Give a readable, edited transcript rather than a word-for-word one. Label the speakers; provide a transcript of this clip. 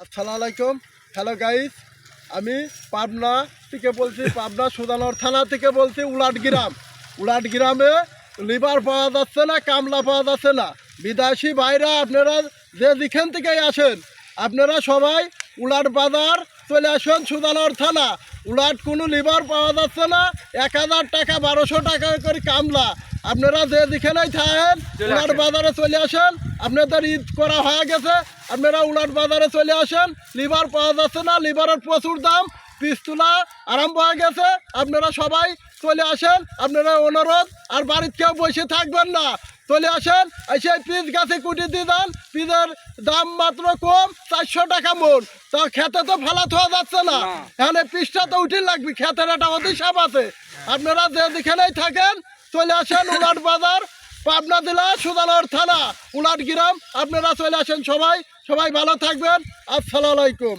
Speaker 1: আসসালামু আলাইকুম। Hello guys, আমি পাবনা থেকে বলছি, পাবনা সুদানর থানা থেকে বলছি। উলাট গ্রামে লিভার পাওয়া যাচ্ছে না, কামলা পাওয়া যাচ্ছে না। বিদেশি ভাইরা আপনারা যে যেখান থেকেই আসেন, আপনারা সবাই উলাট বাজার চলে আসেন। সুদানর থানা উলাট কোনো লিভার পাওয়া যাচ্ছে না। 1000 টাকা 1200 টাকা করে কামলা। আপনারা যে যেখানেই থাকেন উলাট বাজারে চলে আসেন। আপনাদের ঈদ করা হয়ে গেছে, আপনারা উলাট বাজারে চলে আসেন। লিভার পাওয়া যাচ্ছে না, লিভারের প্রচুর দাম, পিস তোলা আরম্ভ হয়ে গেছে। আপনারা সবাই চলে আসেন, আপনারা অনুরোধ। আর বাড়িতে কেউ বসে থাকবেন না, চলে আসেন। এসে পিস গাছে কুটি দিয়ে দেন। পিসের দাম মাত্র কম, 400 টাকা মন। তা খেতে তো ফেলা থাকা যাচ্ছে না, এখানে পিসটা তো উঠে লাগবে, খেতের একটা অধিসাপ আছে। আপনারা যে যেখানেই থাকেন চলে আসেন উলাট বাজার, পাবনা জেলা সুদানর থানা উলাট গ্রাম। আপনারা চলে আসেন, সবাই ভালো থাকবেন। আসসালামু আলাইকুম।